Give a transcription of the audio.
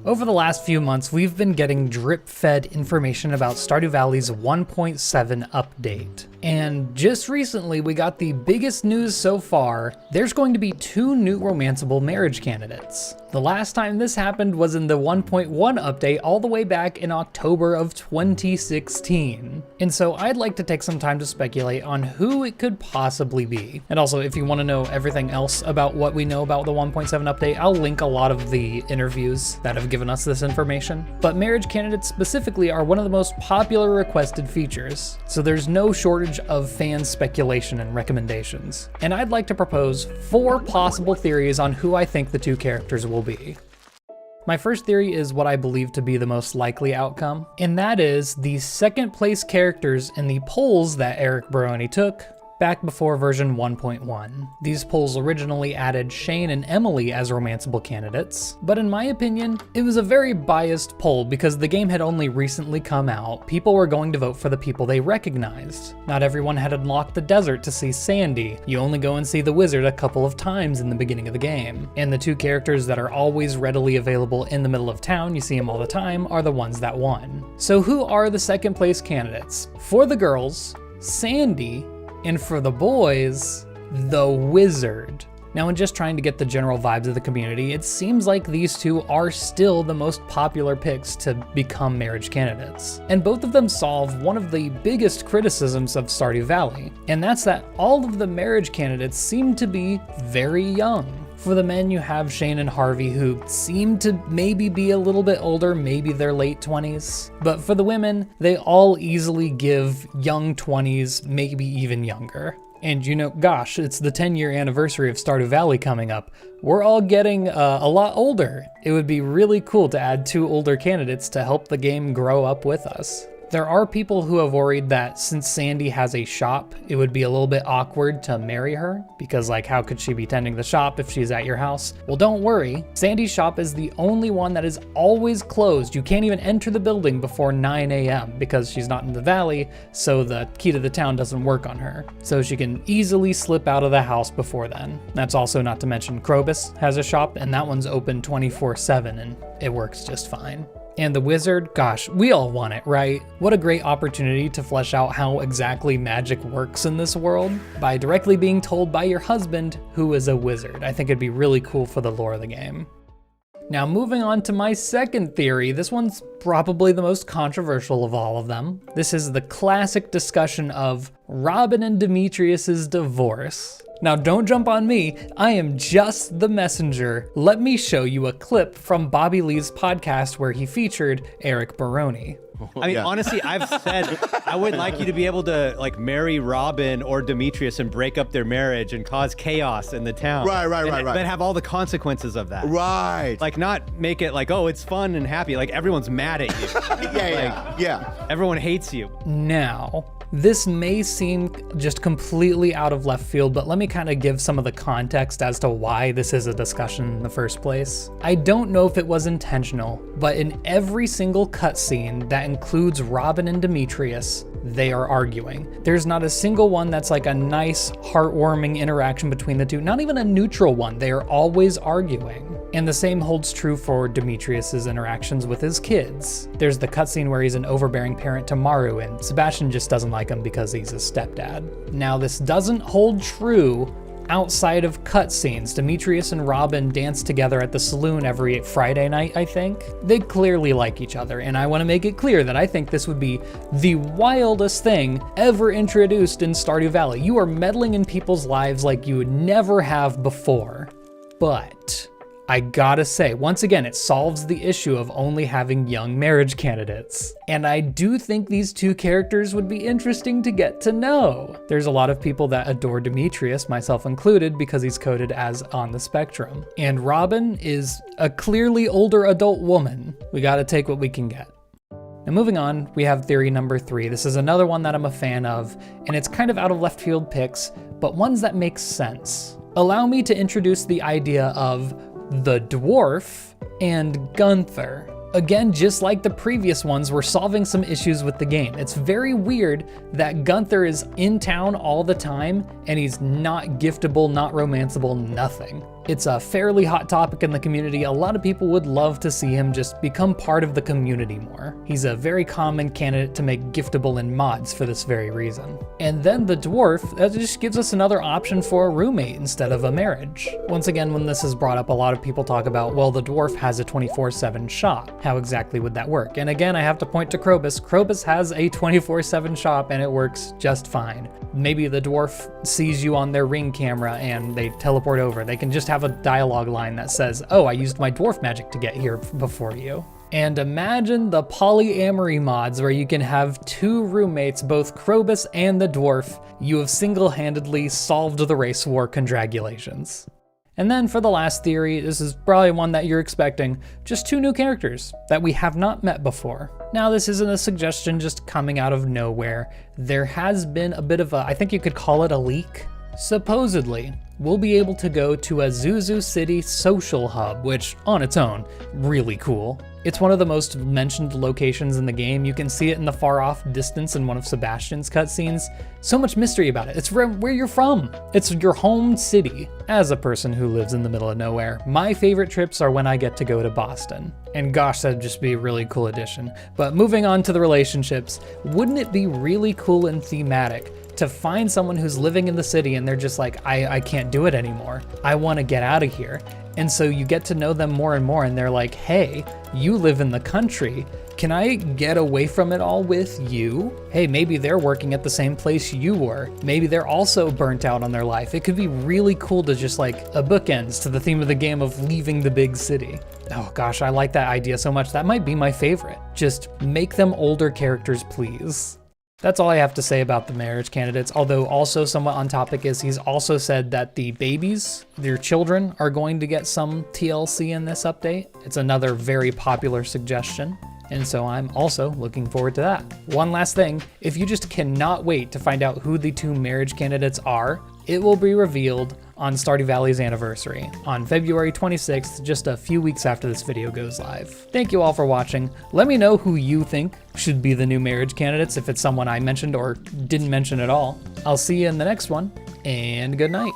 Over the last few months, we've been getting drip-fed information about Stardew Valley's 1.7 update. And just recently, we got the biggest news so far. There's going to be 2 new romanceable marriage candidates. The last time this happened was in the 1.1 update all the way back in October of 2016. And so I'd like to take some time to speculate on who it could possibly be. And also, if you want to know everything else about what we know about the 1.7 update, I'll link a lot of the interviews that have given us this information. But marriage candidates specifically are one of the most popular requested features, so there's no shortage of fan speculation and recommendations. And I'd like to propose 4 possible theories on who I think the 2 characters will be. My first theory is what I believe to be the most likely outcome, and that is the second place characters in the polls that Eric Baroni took back before version 1.1. These polls originally added Shane and Emily as romanceable candidates, but in my opinion, it was a very biased poll because the game had only recently come out. People were going to vote for the people they recognized. Not everyone had unlocked the desert to see Sandy. You only go and see the wizard a couple of times in the beginning of the game. And the 2 characters that are always readily available in the middle of town, you see them all the time, are the ones that won. So who are the second place candidates? For the girls, Sandy, and for the boys, the wizard. Now, in just trying to get the general vibes of the community, it seems like these 2 are still the most popular picks to become marriage candidates. And both of them solve one of the biggest criticisms of Stardew Valley, and that's that all of the marriage candidates seem to be very young. For the men, you have Shane and Harvey, who seem to maybe be a little bit older, maybe their late 20s. But for the women, they all easily give young 20s, maybe even younger. And you know, gosh, it's the 10-year anniversary of Stardew Valley coming up. We're all getting a lot older. It would be really cool to add 2 older candidates to help the game grow up with us. There are people who have worried that since Sandy has a shop, it would be a little bit awkward to marry her, because like how could she be tending the shop if she's at your house? Well, don't worry. Sandy's shop is the only one that is always closed. You can't even enter the building before 9 a.m. because she's not in the valley, so the key to the town doesn't work on her. So she can easily slip out of the house before then. That's also not to mention Krobus has a shop, and that one's open 24/7 and it works just fine. And the wizard, gosh, we all want it, right? What a great opportunity to flesh out how exactly magic works in this world by directly being told by your husband who is a wizard. I think it'd be really cool for the lore of the game. Now, moving on to my second theory, this one's probably the most controversial of all of them. This is the classic discussion of Robin and Demetrius's divorce. Now, don't jump on me, I am just the messenger. Let me show you a clip from Bobby Lee's podcast where he featured Eric Baroni. I mean, honestly, I've said I would like you to be able to like marry Robin or Demetrius and break up their marriage and cause chaos in the town. Right. But have all the consequences of that. Right. Like not make it like, oh, it's fun and happy. Like everyone's mad at you. Yeah. Everyone hates you. Now, this may seem just completely out of left field, but let me kind of give some of the context as to why this is a discussion in the first place. I don't know if it was intentional, but in every single cutscene that includes Robin and Demetrius, they are arguing. There's not a single one that's like a nice, heartwarming interaction between the 2, not even a neutral one. They are always arguing. And the same holds true for Demetrius's interactions with his kids. There's the cutscene where he's an overbearing parent to Maru, and Sebastian just doesn't like him because he's a stepdad. Now, this doesn't hold true outside of cutscenes. Demetrius and Robin dance together at the saloon every Friday night, I think. They clearly like each other, and I want to make it clear that I think this would be the wildest thing ever introduced in Stardew Valley. You are meddling in people's lives like you would never have before. But I gotta say, once again, it solves the issue of only having young marriage candidates. And I do think these 2 characters would be interesting to get to know. There's a lot of people that adore Demetrius, myself included, because he's coded as on the spectrum. And Robin is a clearly older adult woman. We gotta take what we can get. Now moving on, we have theory number 3. This is another one that I'm a fan of, and it's kind of out of left field picks, but ones that make sense. Allow me to introduce the idea of the dwarf and Gunther. Again, just like the previous ones, we're solving some issues with the game. It's very weird that Gunther is in town all the time and he's not giftable, not romanceable, nothing. It's a fairly hot topic in the community. A lot of people would love to see him just become part of the community more. He's a very common candidate to make giftable in mods for this very reason. And then the dwarf, that just gives us another option for a roommate instead of a marriage. Once again, when this is brought up, a lot of people talk about, well, the dwarf has a 24/7 shop. How exactly would that work? And again, I have to point to Krobus. Krobus has a 24/7 shop and it works just fine. Maybe the dwarf sees you on their ring camera and they teleport over. They can just have a dialogue line that says, oh, I used my dwarf magic to get here before you. And imagine the polyamory mods where you can have 2 roommates, both Krobus and the dwarf. You have single-handedly solved the race war. Congratulations. And then for the last theory, this is probably one that you're expecting, just 2 new characters that we have not met before. Now, this isn't a suggestion just coming out of nowhere. There has been a bit of a, I think you could call it a leak. Supposedly, we'll be able to go to a Zuzu City social hub, which on its own, really cool. It's one of the most mentioned locations in the game. You can see it in the far off distance in one of Sebastian's cutscenes. So much mystery about it. It's where you're from. It's your home city. As a person who lives in the middle of nowhere, my favorite trips are when I get to go to Boston. And gosh, that'd just be a really cool addition. But moving on to the relationships, wouldn't it be really cool and thematic to find someone who's living in the city and they're just like, I can't do it anymore. I want to get out of here. And so you get to know them more and more and they're like, hey, you live in the country. Can I get away from it all with you? Hey, maybe they're working at the same place you were. Maybe they're also burnt out on their life. It could be really cool to just like a bookends to the theme of the game of leaving the big city. Oh gosh, I like that idea so much. That might be my favorite. Just make them older characters, please. That's all I have to say about the marriage candidates, although also somewhat on topic is he's also said that the babies, their children, are going to get some TLC in this update. It's another very popular suggestion, and so I'm also looking forward to that. One last thing, if you just cannot wait to find out who the 2 marriage candidates are, it will be revealed on Stardew Valley's anniversary on February 26th, just a few weeks after this video goes live. Thank you all for watching. Let me know who you think should be the new marriage candidates, if it's someone I mentioned or didn't mention at all. I'll see you in the next one, and good night.